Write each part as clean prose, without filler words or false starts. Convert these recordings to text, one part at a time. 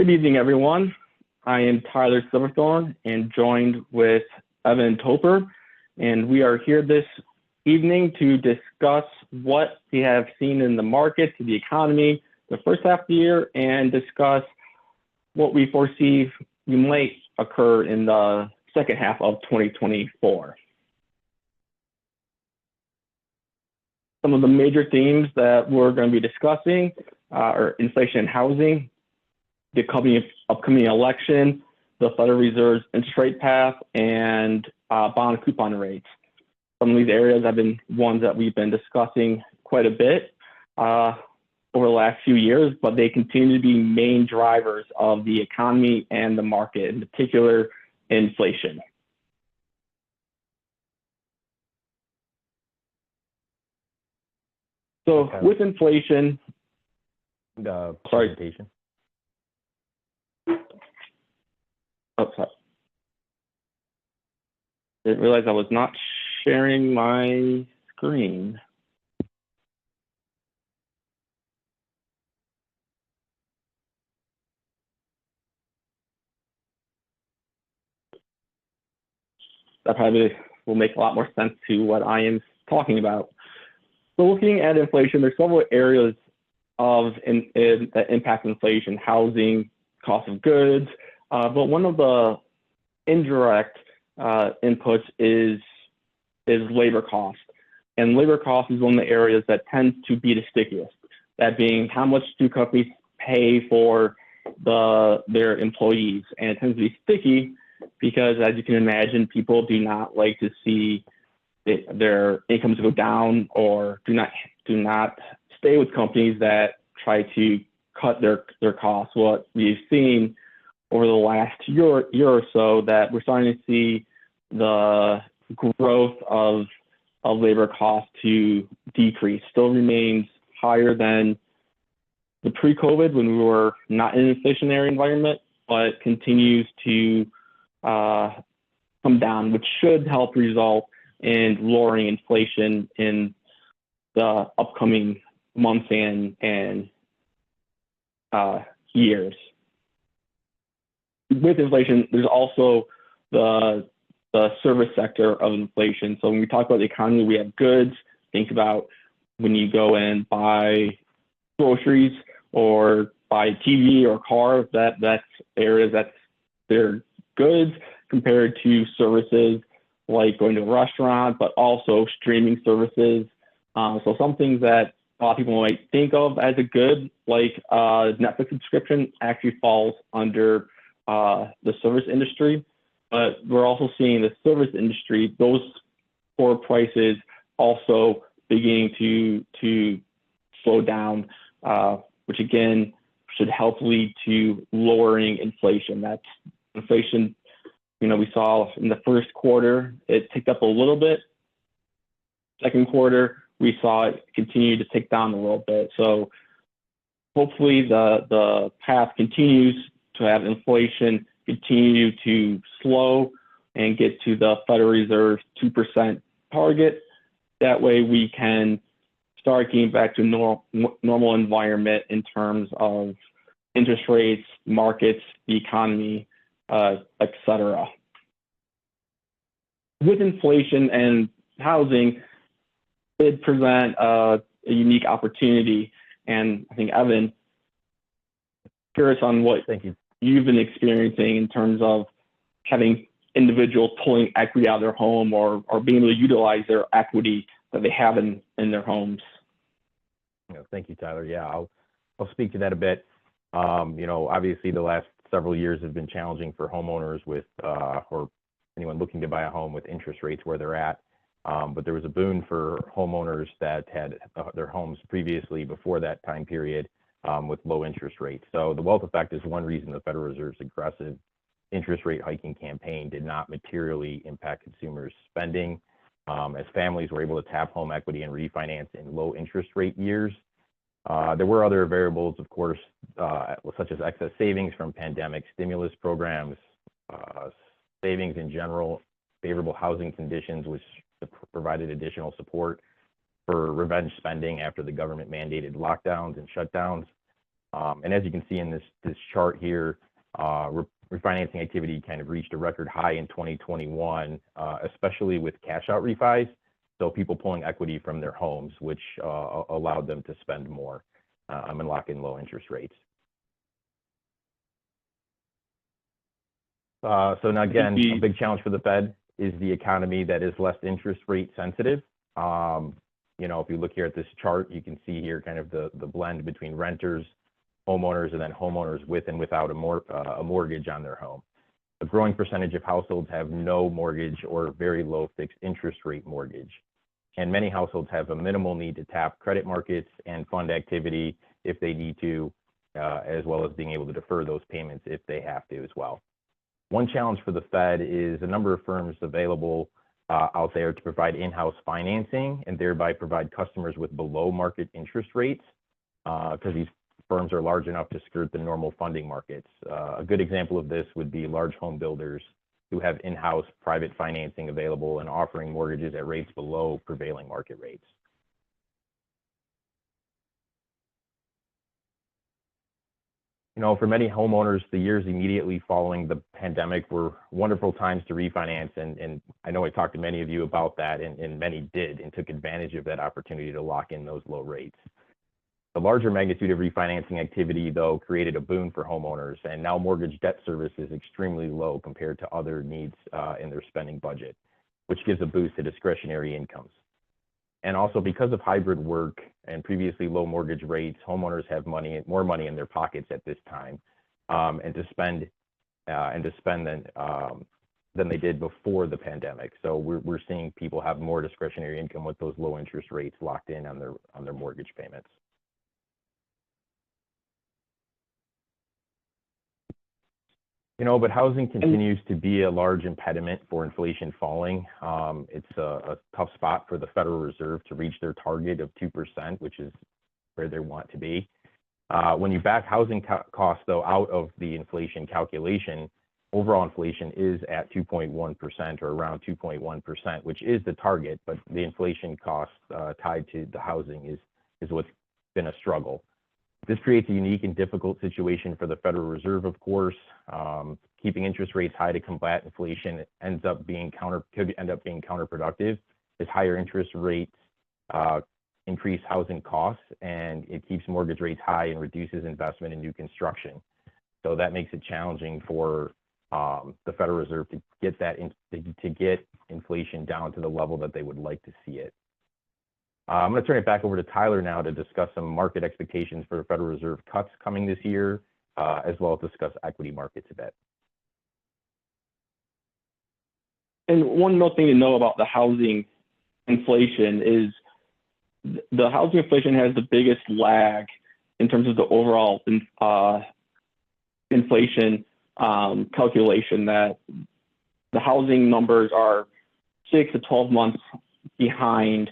Good evening, everyone. I am Tyler Silverthorne and joined with Evan Toper, and we are here this evening to discuss what we have seen in the market, the economy, the first half of the year, and discuss what we foresee might occur in the second half of 2024. Some of the major themes that we're going to be discussing are inflation and housing, the upcoming election, the Federal Reserve's interest rate path, and bond coupon rates. Some of these areas have been ones that we've been discussing quite a bit over the last few years, but they continue to be main drivers of the economy and the market, in particular, inflation. So with inflation, presentation. Oh, sorry. Didn't realize I was not sharing my screen. That probably will make a lot more sense to what I am talking about. So looking at inflation, there's several areas of that impact inflation: housing, cost of goods, but one of the indirect inputs is labor cost. And labor cost is one of the areas that tends to be the stickiest. That being, how much do companies pay for their employees? And it tends to be sticky because, as you can imagine, people do not like to see their incomes go down, or do not stay with companies that try to cut their costs. What we've seen over the last year or so, that we're starting to see the growth of labor costs to decrease. Still remains higher than the pre-COVID, when we were not in an inflationary environment, but continues to come down, which should help result in lowering inflation in the upcoming months and years. With inflation, there's also the service sector of inflation. So when we talk about the economy, we have goods. Think about when you go and buy groceries or buy a TV or a car, that's areas that's their goods, compared to services like going to a restaurant, but also streaming services. So some things that a lot of people might think of as a good, like Netflix subscription, actually falls under the service industry. But we're also seeing the service industry, those core prices also beginning to slow down, which again should help lead to lowering inflation. That's inflation, we saw in the first quarter, it ticked up a little bit. Second quarter, we saw it continue to tick down a little bit. So hopefully the path continues to have inflation continue to slow and get to the Federal Reserve's 2% target. That way we can start getting back to normal environment in terms of interest rates, markets, the economy, etc. With inflation and housing, it present a unique opportunity. And I think, Evan, curious on what you've been experiencing in terms of having individuals pulling equity out of their home, or being able to utilize their equity that they have in their homes. Thank you, Tyler. Yeah, I'll speak to that a bit. Obviously the last several years have been challenging for homeowners or anyone looking to buy a home with interest rates where they're at. But there was a boon for homeowners that had their homes previously before that time period with low interest rates. So the wealth effect is one reason the Federal Reserve's aggressive interest rate hiking campaign did not materially impact consumers' spending, as families were able to tap home equity and refinance in low interest rate years. There were other variables, of course, such as excess savings from pandemic stimulus programs, savings in general, favorable housing conditions, which provided additional support for revenge spending after the government mandated lockdowns and shutdowns. And as you can see in this chart here, refinancing activity kind of reached a record high in 2021, especially with cash out refis. So people pulling equity from their homes, which allowed them to spend more and lock in low interest rates. So now again, a big challenge for the Fed is the economy that is less interest rate sensitive. You know, if you look here at this chart, you can see here kind of the blend between renters, homeowners, and then homeowners with and without a mortgage on their home. A growing percentage of households have no mortgage or very low fixed interest rate mortgage. And many households have a minimal need to tap credit markets and fund activity if they need to, as well as being able to defer those payments if they have to as well. One challenge for the Fed is a number of firms available out there to provide in-house financing and thereby provide customers with below market interest rates because these firms are large enough to skirt the normal funding markets. A good example of this would be large home builders who have in-house private financing available and offering mortgages at rates below prevailing market rates. You know, for many homeowners, the years immediately following the pandemic were wonderful times to refinance. And I know I talked to many of you about that, and many did and took advantage of that opportunity to lock in those low rates. The larger magnitude of refinancing activity, though, created a boon for homeowners, and now mortgage debt service is extremely low compared to other needs in their spending budget, which gives a boost to discretionary incomes. And also because of hybrid work and previously low mortgage rates, homeowners have more money in their pockets at this time, and to spend than they did before the pandemic. So we're seeing people have more discretionary income with those low interest rates locked in on their mortgage payments. You know, but housing continues to be a large impediment for inflation falling. It's a tough spot for the Federal Reserve to reach their target of 2%, which is where they want to be. When you back housing costs, though, out of the inflation calculation, overall inflation is at 2.1% or around 2.1%, which is the target, but the inflation costs tied to the housing is what's been a struggle. This creates a unique and difficult situation for the Federal Reserve, of course. Keeping interest rates high to combat inflation could end up being counterproductive, as higher interest rates increase housing costs, and it keeps mortgage rates high and reduces investment in new construction. So that makes it challenging for the Federal Reserve to get inflation down to the level that they would like to see it. I'm going to turn it back over to Tyler now to discuss some market expectations for the Federal Reserve cuts coming this year, as well as discuss equity markets a bit. And one more thing to know about the housing inflation is the housing inflation has the biggest lag in terms of the overall inflation calculation, that the housing numbers are 6 to 12 months behind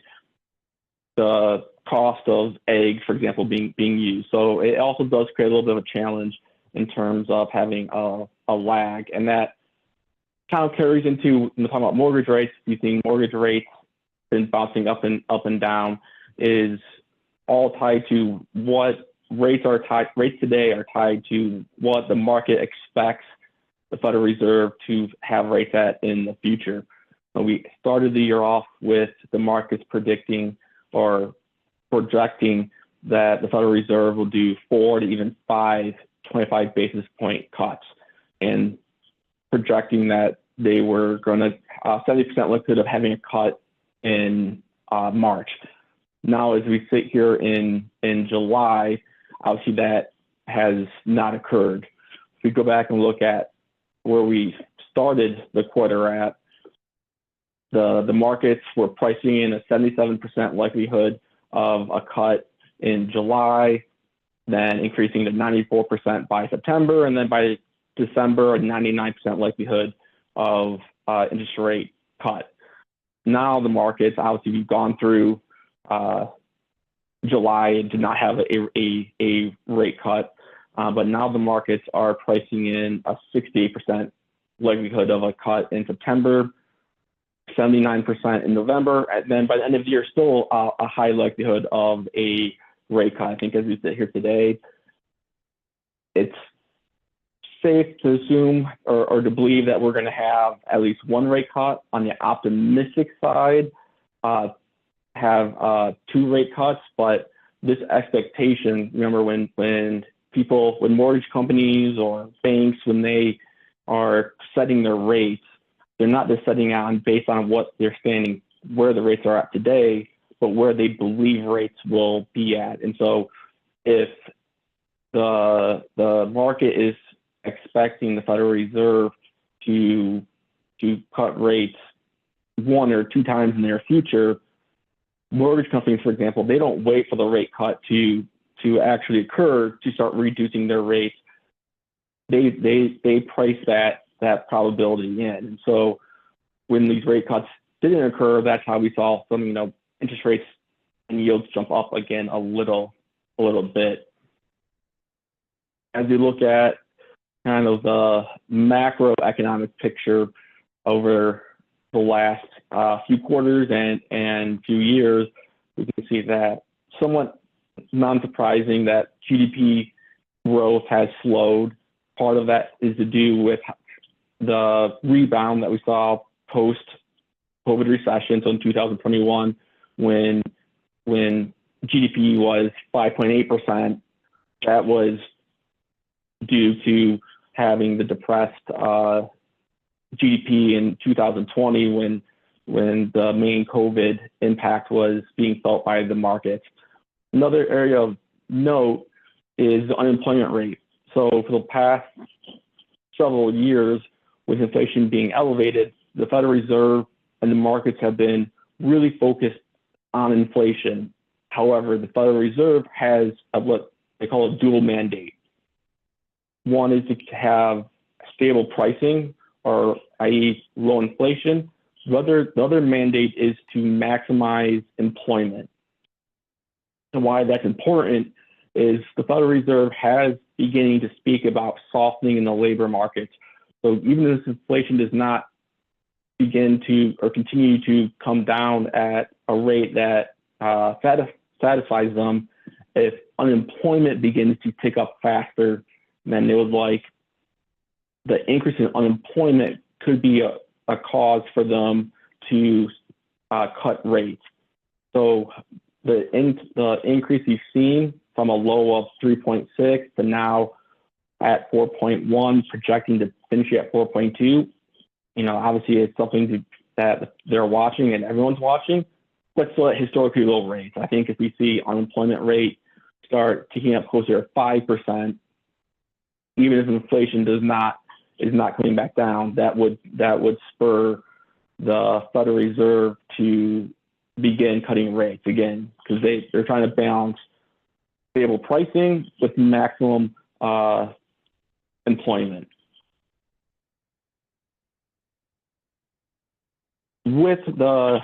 the cost of eggs, for example, being used. So it also does create a little bit of a challenge in terms of having a lag. And that kind of carries into, when we're talking about mortgage rates, you think mortgage rates been bouncing up and down, is all tied to what rates today are tied to what the market expects the Federal Reserve to have rates at in the future. So we started the year off with the markets predicting or projecting that the Federal Reserve will do 4 to even 5 25 basis point cuts, and projecting that they were going to 70% likelihood of having a cut in March. Now, as we sit here in July, obviously that has not occurred. If we go back and look at where we started the quarter at, the markets were pricing in a 77% likelihood of a cut in July, then increasing to 94% by September, and then by December, a 99% likelihood of interest rate cut. Now the markets, obviously we've gone through July and did not have a rate cut, but now the markets are pricing in a 68% likelihood of a cut in September, 79% in November, and then by the end of the year, still a high likelihood of a rate cut. I think as we sit here today, it's safe to assume or to believe that we're going to have at least one rate cut. On the optimistic side, have 2 rate cuts, but this expectation, remember when mortgage companies or banks, when they are setting their rates, they're not just setting on based on what they're standing, where the rates are at today, but where they believe rates will be at. And so if the market is expecting the Federal Reserve to cut rates 1 or 2 times in the near future, mortgage companies, for example, they don't wait for the rate cut to actually occur to start reducing their rates. They price that probability in. And so when these rate cuts didn't occur, that's how we saw some, interest rates and yields jump up again a little bit. As we look at kind of the macroeconomic picture over the last few quarters and few years, we can see that somewhat non-surprising that GDP growth has slowed. Part of that is to do with the rebound that we saw post-COVID recession, so in 2021, when GDP was 5.8%, that was due to having the depressed GDP in 2020 when the main COVID impact was being felt by the markets. Another area of note is the unemployment rate. So for the past several years, with inflation being elevated, the Federal Reserve and the markets have been really focused on inflation. However, the Federal Reserve has what they call a dual mandate. One is to have stable pricing, or i.e. low inflation. The other mandate is to maximize employment. And why that's important is the Federal Reserve has beginning to speak about softening in the labor markets. So even if inflation does not begin to or continue to come down at a rate that satisfies them, if unemployment begins to tick up faster than they would like, the increase in unemployment could be a cause for them to cut rates. So the increase you've seen from a low of 3.6 to now at 4.1, projecting to finish at 4.2, obviously it's something that they're watching and everyone's watching, but still at historically low rates. I think if we see unemployment rate start ticking up closer to 5%, even if inflation is not coming back down, that would spur the Federal Reserve to begin cutting rates again, because they're trying to balance stable pricing with maximum employment. With the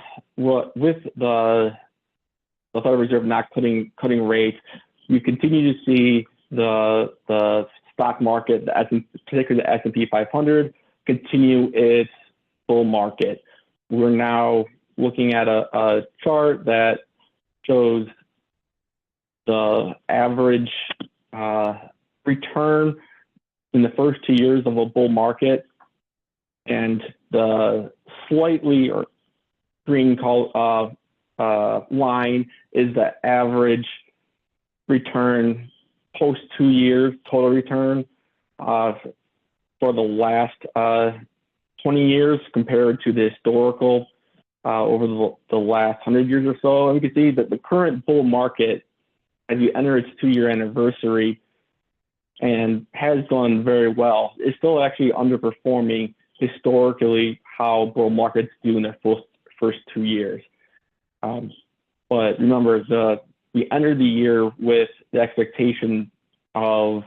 Federal Reserve not cutting rates, you continue to see the stock market, particularly the S&P 500, continue its bull market. We're now looking at a chart that shows the average return in the first 2 years of a bull market, and the slightly green line is the average return post 2 years total return for the last 20 years compared to the historical over the last 100 years or so. And you can see that the current bull market, as you enter its 2-year anniversary, and has done very well, is still actually underperforming historically how bull markets do in their first 2 years. But remember, we entered the year with the expectation of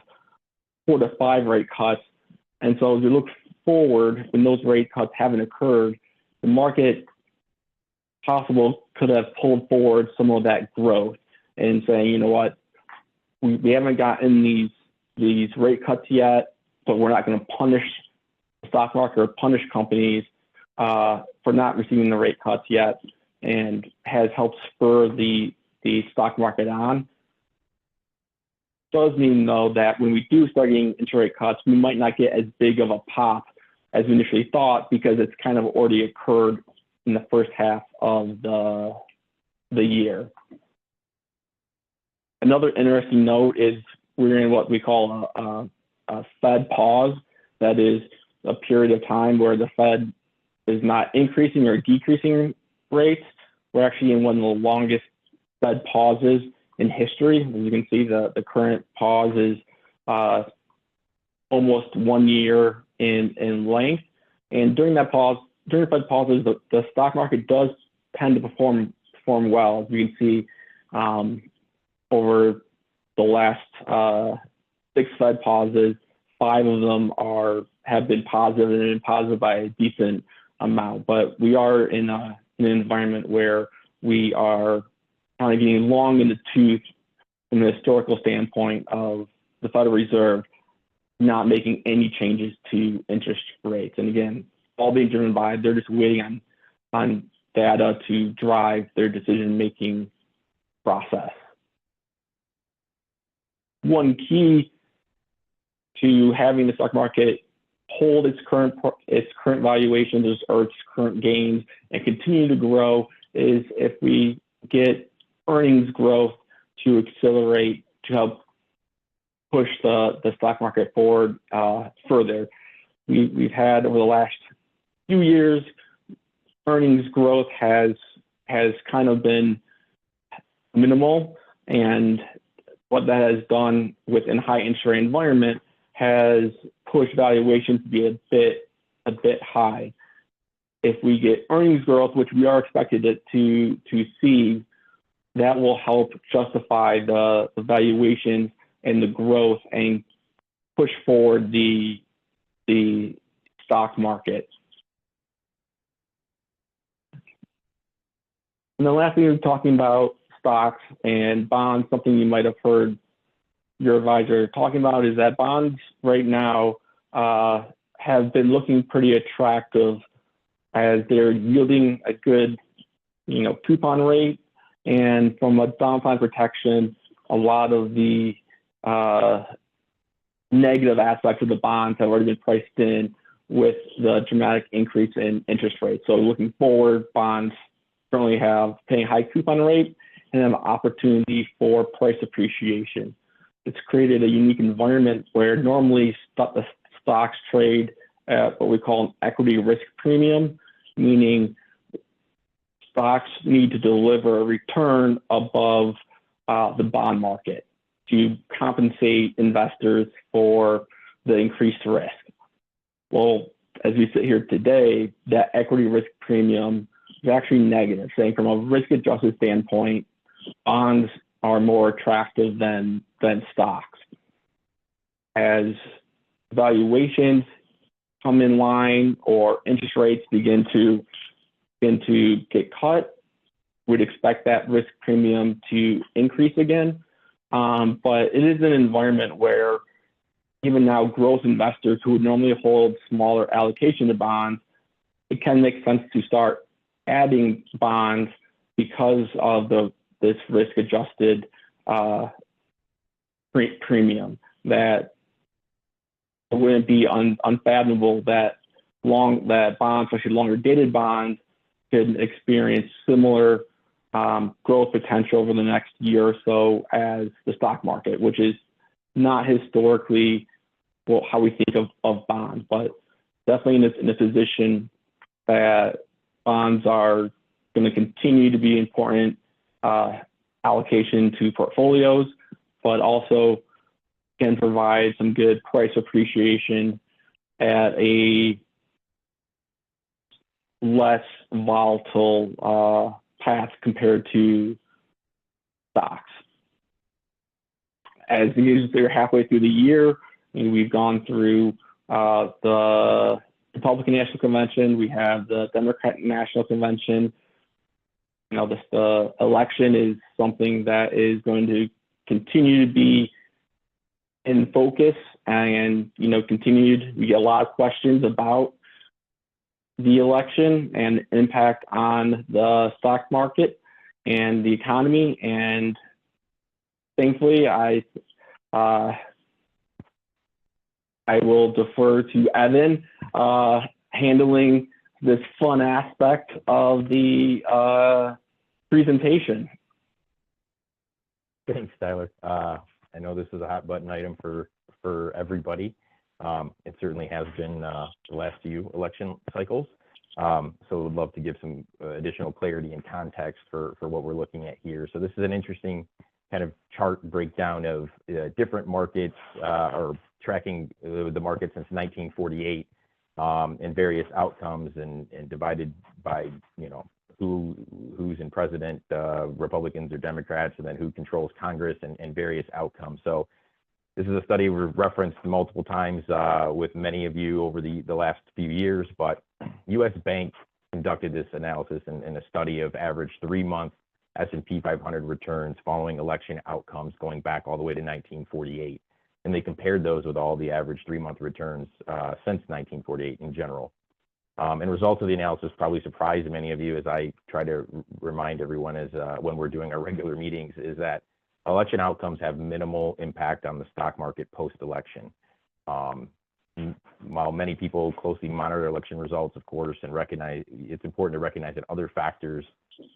4 to 5 rate cuts. And so as we look forward, when those rate cuts haven't occurred, the market could have pulled forward some of that growth and saying, you know what, we haven't gotten these rate cuts yet, but we're not going to punish the stock market or punish companies for not receiving the rate cuts yet, and has helped spur the stock market on. does mean, though, that when we do start getting interest rate cuts, we might not get as big of a pop as we initially thought, because it's kind of already occurred in the first half of the year. Another interesting note is we're in what we call a Fed pause. That is a period of time where the Fed is not increasing or decreasing rates. We're actually in one of the longest Fed pauses in history. As you can see, the current pause is almost 1 year in length. And during that pause, during Fed pauses, the stock market does tend to perform well. As you can see, over the last 6 Fed pauses, 5 of them have been positive, and been positive by a decent amount. But we are in an environment where we are kind of getting long in the tooth from the historical standpoint of the Federal Reserve not making any changes to interest rates. And again, all being driven by, they're just waiting on data to drive their decision-making process. One key to having the stock market hold its current valuations or its current gains and continue to grow is if we get earnings growth to accelerate to help push the stock market forward further. We've had over the last few years, earnings growth has kind of been minimal, and what that has done within high interest rate environment has pushed valuations to be a bit high. If we get earnings growth, which we are expected to see, that will help justify the valuations and the growth and push forward the stock market. And the last thing we're talking about stocks and bonds, something you might have heard your advisor talking about, is that bonds right now have been looking pretty attractive as they're yielding a good, coupon rate. And from a downside protection, a lot of the negative aspects of the bonds have already been priced in with the dramatic increase in interest rates. So looking forward, bonds currently paying high coupon rate and have an opportunity for price appreciation. It's created a unique environment where normally the stocks trade at what we call an equity risk premium, meaning stocks need to deliver a return above the bond market to compensate investors for the increased risk. Well, as we sit here today, that equity risk premium is actually negative, saying from a risk-adjusted standpoint, bonds are more attractive than stocks. As valuations come in line or interest rates begin to get cut, we'd expect that risk premium to increase again. But it is an environment where even now growth investors who would normally hold smaller allocation to bonds, it can make sense to start adding bonds because of this risk-adjusted premium. That it wouldn't be unfathomable that bonds, especially longer dated bonds, could experience similar growth potential over the next year or so as the stock market, which is not historically how we think of bonds, but definitely in a position that bonds are going to continue to be important allocation to portfolios, but also can provide some good price appreciation at a less volatile path compared to stocks. As we're halfway through the year, and we've gone through the Republican National Convention, we have the Democratic National Convention. The election is something that is going to continue to be in focus, and we get a lot of questions about the election and impact on the stock market and the economy. And thankfully, I I will defer to Evan handling this fun aspect of the presentation. Thanks, Tyler. I know this is a hot button item for everybody. It certainly has been the last few election cycles. So would love to give some additional clarity and context for what we're looking at here. So this is an interesting kind of chart breakdown of different markets or tracking the market since 1948 and various outcomes and divided by, you know, who's in president, Republicans or Democrats, and then who controls Congress and various outcomes. So this is a study we've referenced multiple times with many of you over the last few years, but U.S. Bank conducted this analysis in a study of average 3-month S&P 500 returns following election outcomes going back all the way to 1948. And they compared those with all the average 3-month returns since 1948 in general. And results of the analysis probably surprised many of you, as I try to remind everyone as when we're doing our regular meetings, is that election outcomes have minimal impact on the stock market post-election. While many people closely monitor election results, of course, and recognize it's important to recognize that other factors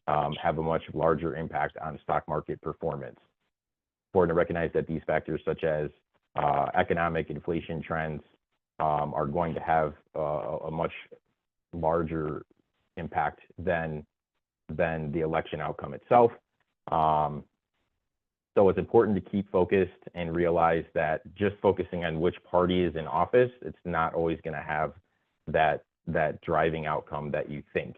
have a much larger impact on stock market performance. Important to recognize that these factors, such as economic inflation trends, are going to have a much larger impact than the election outcome itself. So it's important to keep focused and realize that just focusing on which party is in office, it's not always going to have that driving outcome that you think.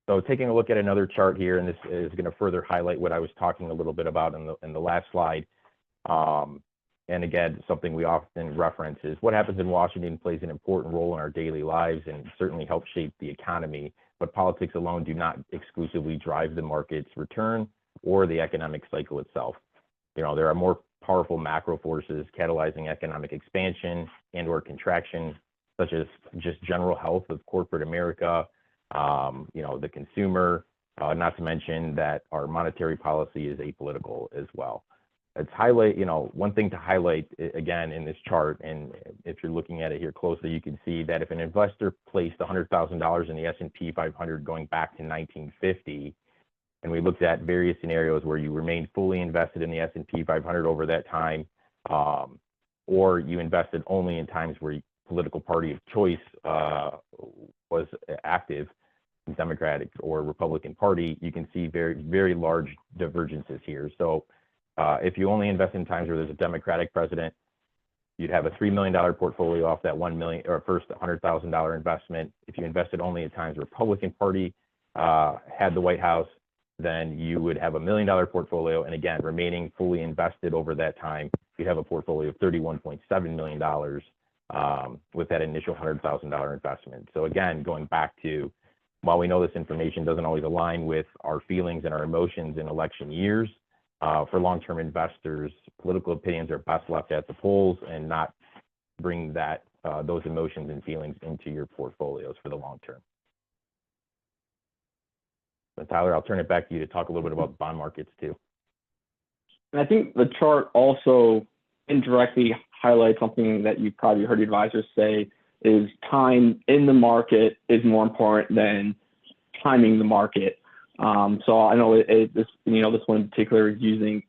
So taking a look at another chart here, and this is going to further highlight what I was talking a little bit about in the last slide. And again, something we often reference is what happens in Washington plays an important role in our daily lives and certainly helps shape the economy. But politics alone do not exclusively drive the market's return or the economic cycle itself. You know, there are more powerful macro forces catalyzing economic expansion and or contraction, such as just general health of corporate America, you know, the consumer, not to mention that our monetary policy is apolitical as well. It's you know, one thing to highlight again in this chart, and if you're looking at it here closely, you can see that if an investor placed $100,000 in the S&P 500 going back to 1950, and we looked at various scenarios where you remained fully invested in the S&P 500 over that time, or you invested only in times where political party of choice was active, Democratic or Republican Party, you can see very, very large divergences here. So if you only invest in times where there's a Democratic president, you'd have a $3 million portfolio off that $1 million or first $100,000 investment. If you invested only at times Republican Party had the White House, then you would have $1 million portfolio. And again, remaining fully invested over that time, you'd have a portfolio of $31.7 million with that initial $100,000 investment. So again, going back to, while we know this information doesn't always align with our feelings and our emotions in election years, for long-term investors, political opinions are best left at the polls and not bring those emotions and feelings into your portfolios for the long term. So Tyler, I'll turn it back to you to talk a little bit about bond markets too. And I think the chart also indirectly highlights something that you've probably heard advisors say is time in the market is more important than timing the market. So I know this one in particular is using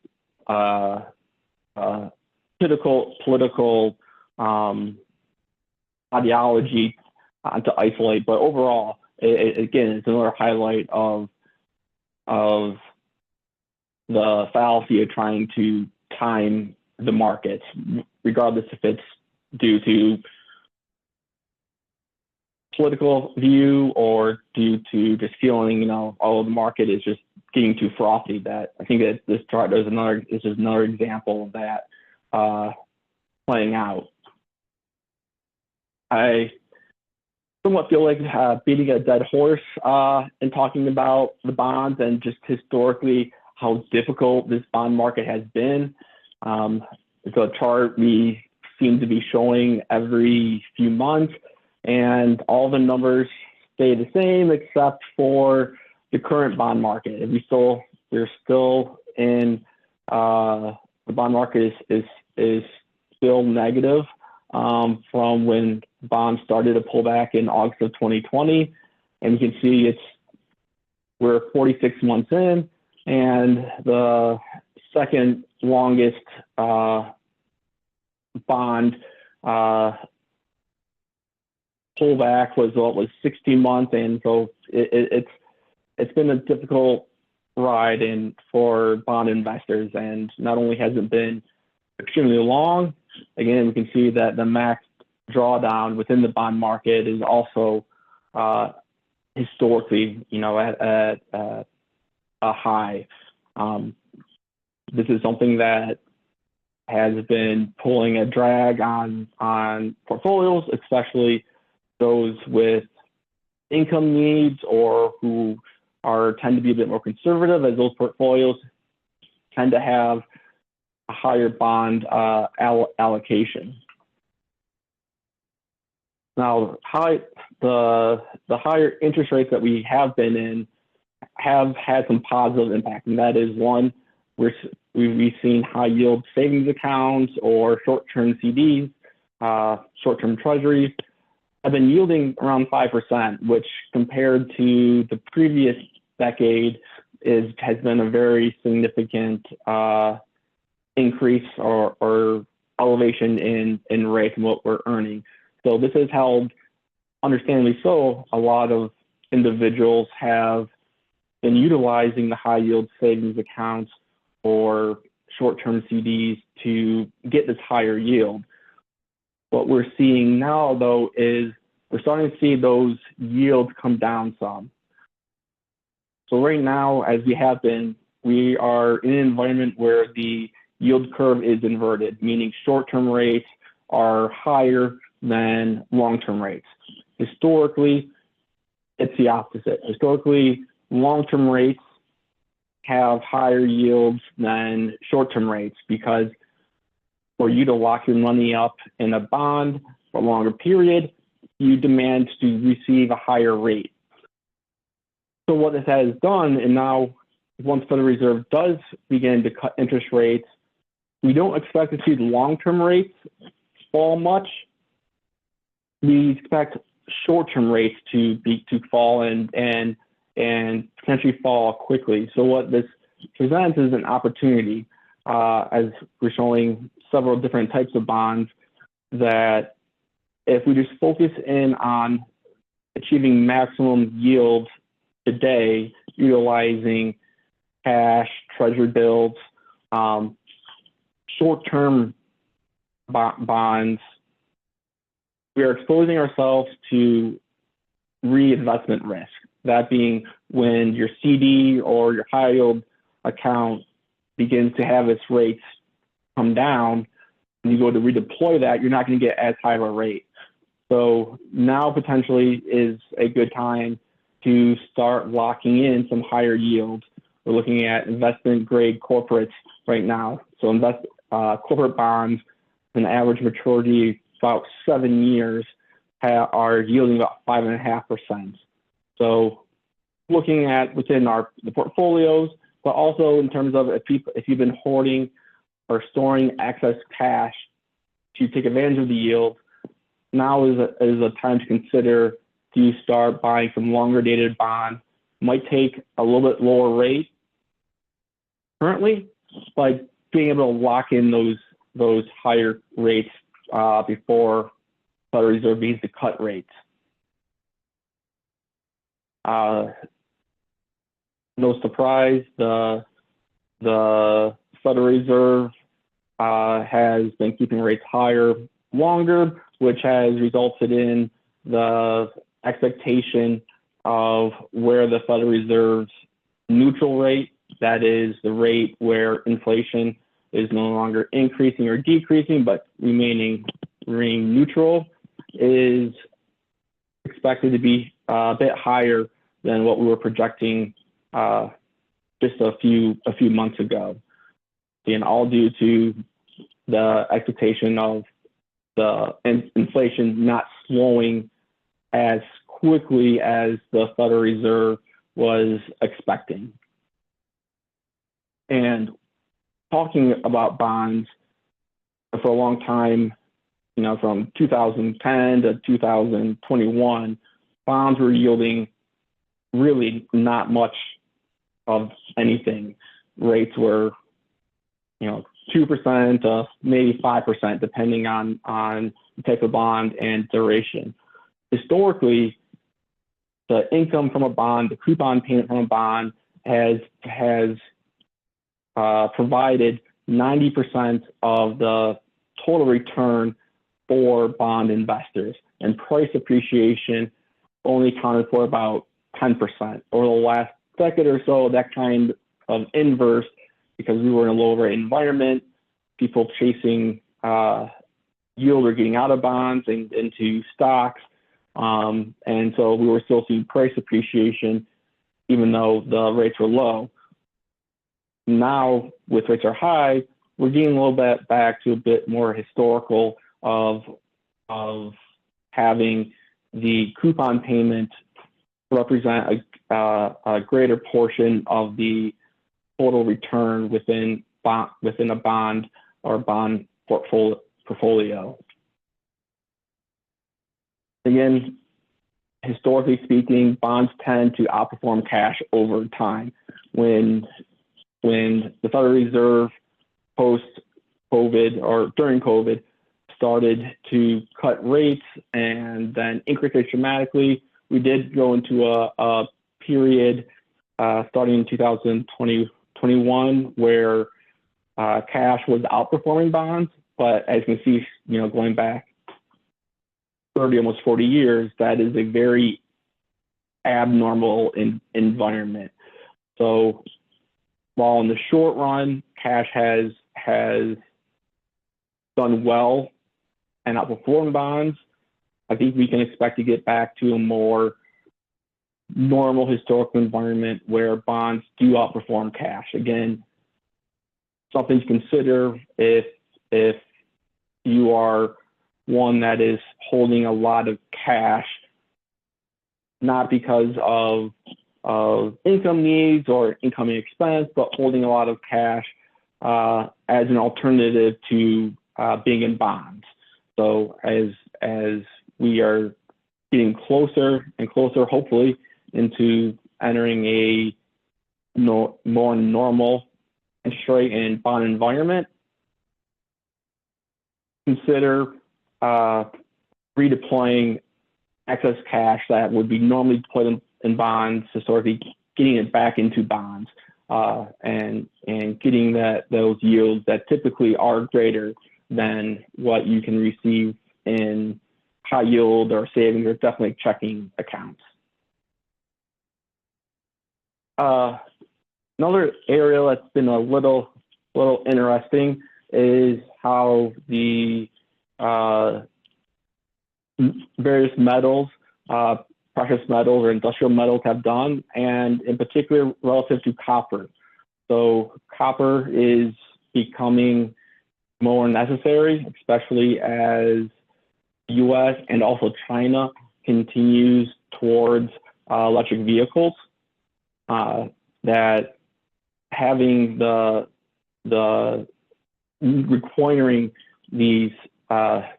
political ideology to isolate, but overall, again, it's another highlight of the fallacy of trying to time the markets, regardless if it's due to political view or due to just feeling, the market is just getting too frothy. That I think that this chart is just another example of that playing out. I somewhat feel like beating a dead horse in talking about the bonds and just historically how difficult this bond market has been. It's a chart we seem to be showing every few months, and all the numbers stay the same except for the current bond market. And we still we're still in the bond market is still negative from when bonds started to pull back in August of 2020, and you can see we're 46 months in, and the second longest bond pullback was 60 months, and so it's been a difficult ride for bond investors. And not only has it been extremely long, again, we can see that the max drawdown within the bond market is also historically, at a high. This is something that has been pulling a drag on portfolios, especially those with income needs or who tend to be a bit more conservative, as those portfolios tend to have a higher bond allocation. Now, the higher interest rates that we have been in have had some positive impact, and that is one, we've seen high yield savings accounts or short-term CDs, short-term treasuries, have been yielding around 5%, which compared to the previous decade has been a very significant increase or elevation in rates and what we're earning. So this has held, understandably so, a lot of individuals have been utilizing the high yield savings accounts or short-term CDs to get this higher yield. What we're seeing now, though, is we're starting to see those yields come down some. So right now, as we have been, we are in an environment where the yield curve is inverted, meaning short-term rates are higher than long-term rates. Historically, it's the opposite. Historically, long-term rates have higher yields than short-term rates because for you to lock your money up in a bond for a longer period, you demand to receive a higher rate. So what this has done, and now once the Federal Reserve does begin to cut interest rates, we don't expect to see the long-term rates fall much. We expect short-term rates to fall and potentially fall quickly. So what this presents is an opportunity, as we're showing several different types of bonds, that if we just focus in on achieving maximum yield today, utilizing cash, treasury bills, short-term bonds, we are exposing ourselves to reinvestment risk. That being when your CD or your high yield account begins to have its rates come down, and you go to redeploy that, you're not going to get as high of a rate. So now potentially is a good time to start locking in some higher yields. We're looking at investment grade corporates right now. So corporate bonds, an average maturity about 7 years, are yielding about 5.5%. So looking at within the portfolios, but also in terms of if you've been hoarding or storing excess cash to take advantage of the yield, now is a time to consider, do you start buying some longer dated bond? Might take a little bit lower rate currently, but being able to lock in those higher rates before Federal Reserve begins to cut rates. No surprise, the Federal Reserve has been keeping rates higher longer, which has resulted in the expectation of where the Federal Reserve's neutral rate, that is the rate where inflation is no longer increasing or decreasing, but remaining neutral, is expected to be a bit higher than what we were projecting just a few months ago. And all due to the expectation of the inflation not slowing as quickly as the Federal Reserve was expecting. And talking about bonds for a long time, from 2010 to 2021, bonds were yielding really not much of anything. Rates were, 2% to maybe 5%, depending on the type of bond and duration. Historically, the income from a bond, the coupon payment from a bond has provided 90% of the total return for bond investors, and price appreciation only accounted for about 10%. Over the last decade or so, that kind of inverse, because we were in a low rate environment, people chasing yield or getting out of bonds and into stocks. And so we were still seeing price appreciation, even though the rates were low. Now, with rates are high, we're getting a little bit back to a bit more historical of having the coupon payment represent a greater portion of the total return within a bond or bond portfolio. Again, historically speaking, bonds tend to outperform cash over time. When the Federal Reserve post-COVID or during COVID started to cut rates and then increase rates dramatically, we did go into a period starting in 2021 where cash was outperforming bonds. But as you can see, going back 30, almost 40 years, that is a very abnormal environment. So while in the short run, cash has done well and outperformed bonds, I think we can expect to get back to a more normal historical environment where bonds do outperform cash. Again, something to consider if you are one that is holding a lot of cash, not because of income needs or income expense, but holding a lot of cash as an alternative to being in bonds. So as we are getting closer and closer, hopefully, into entering a more normal interest rate and bond environment, consider redeploying excess cash that would be normally deployed in bonds, historically, getting it back into bonds and getting those yields that typically are greater than what you can receive in high yield or savings or definitely checking accounts. Another area that's been a little interesting is how the various metals, precious metals or industrial metals have done, and in particular relative to copper. So copper is becoming more necessary, especially as the U.S. and also China continues towards electric vehicles. That having the requiring these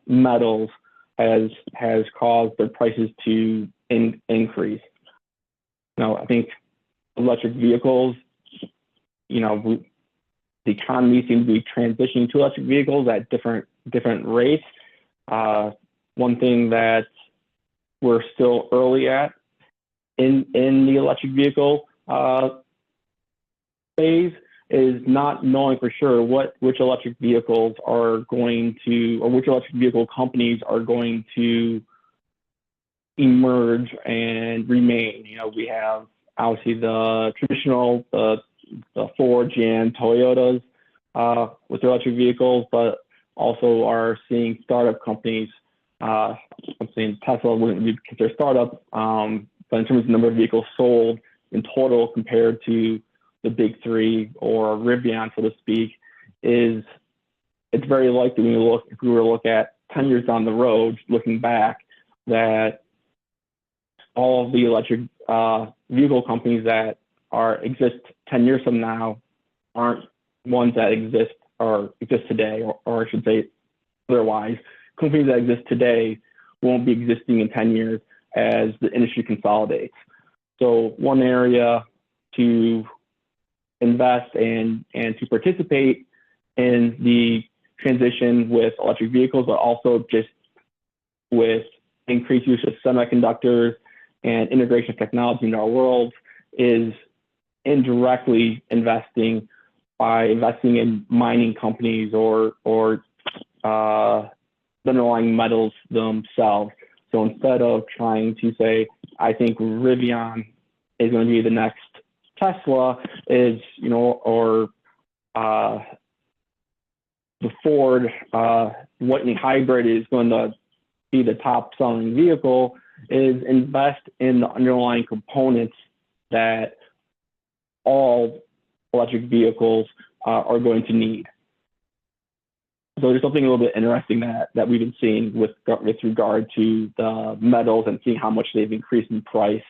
metals has caused their prices to increase. Now, I think electric vehicles, the economy seems to be transitioning to electric vehicles at different rates. One thing that we're still early at in the electric vehicle phase is not knowing for sure which electric vehicles are going to, or which electric vehicle companies are going to emerge and remain. We have obviously the traditional, the Ford, GM, Toyotas with their electric vehicles, but also are seeing startup companies. I'm saying Tesla wouldn't be considered startup, but in terms of the number of vehicles sold in total compared to the big three or Rivian, so to speak, it's very likely if we were to look at 10 years down the road, looking back, that all of the electric vehicle companies that exist 10 years from now aren't ones that exist today, or I should say otherwise. Companies that exist today won't be existing in 10 years as the industry consolidates. So one area to invest and to participate in the transition with electric vehicles, but also just with increased use of semiconductors and integration of technology in our world, is indirectly investing by investing in mining companies or the underlying metals themselves. So instead of trying to say, I think Rivian is going to be the next Tesla, or the Ford Lightning hybrid is going to be the top selling vehicle, is invest in the underlying components that all electric vehicles are going to need. So there's something a little bit interesting that we've been seeing with regard to the metals and seeing how much they've increased in price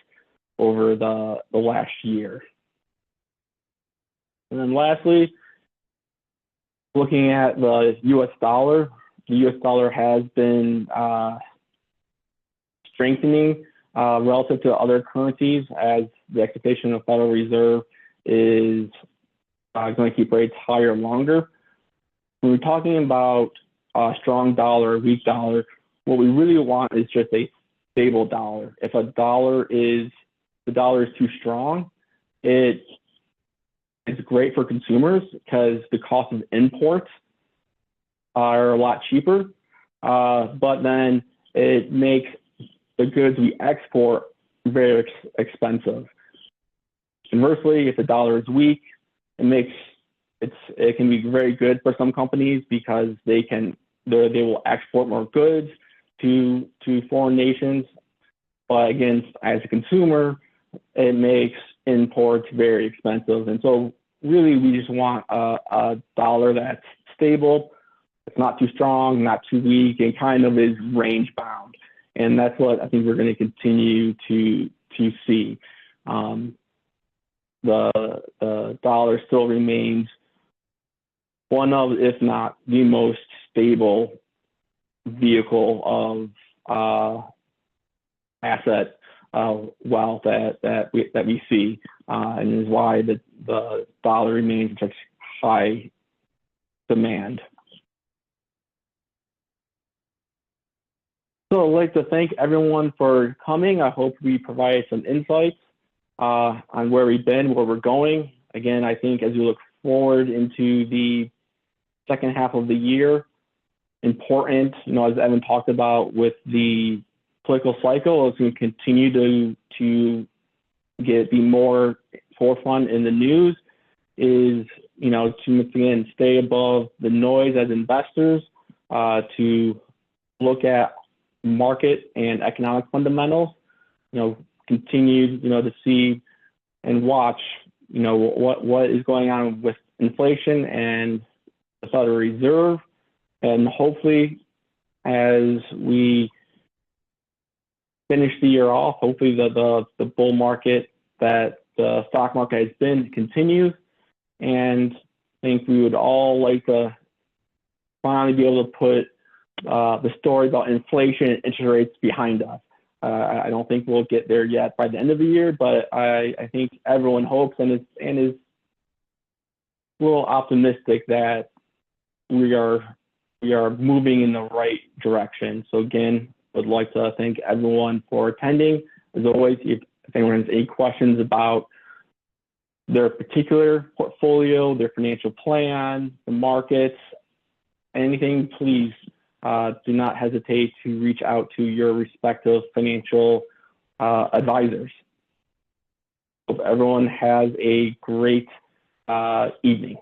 over the last year. And then lastly, looking at the US dollar, the US dollar has been strengthening relative to other currencies as the expectation of the Federal Reserve is going to keep rates higher longer. When we're talking about a strong dollar, weak dollar, what we really want is just a stable dollar. If the dollar is too strong, it's great for consumers because the cost of imports are a lot cheaper, but then it makes the goods we export very expensive. Conversely, if the dollar is weak, it can be very good for some companies because they will export more goods to foreign nations. But again, as a consumer, it makes imports very expensive. And so really, we just want a dollar that's stable. It's not too strong, not too weak, and kind of is range bound. And that's what I think we're going to continue to see. The dollar still remains one of, if not the most stable vehicle of asset wealth that we see, and is why the dollar remains in such high demand. So I'd like to thank everyone for coming. I hope we provided some insights on where we've been, where we're going. Again, I think as we look forward into the second half of the year, important, as Evan talked about with the political cycle, it's going to continue to be more forefront in the news, is, to again stay above the noise as investors, to look at market and economic fundamentals, continue, to see and watch, what is going on with inflation and the Federal Reserve, and hopefully, as we finish the year off, hopefully the bull market that the stock market has been continues, and I think we would all like to finally be able to put the story about inflation and interest rates behind us. I don't think we'll get there yet by the end of the year, but I think everyone hopes and is a little optimistic that we are moving in the right direction. So again, I'd like to thank everyone for attending. As always, if anyone has any questions about their particular portfolio, their financial plan, the markets, anything, please do not hesitate to reach out to your respective financial advisors. Hope everyone has a great evening.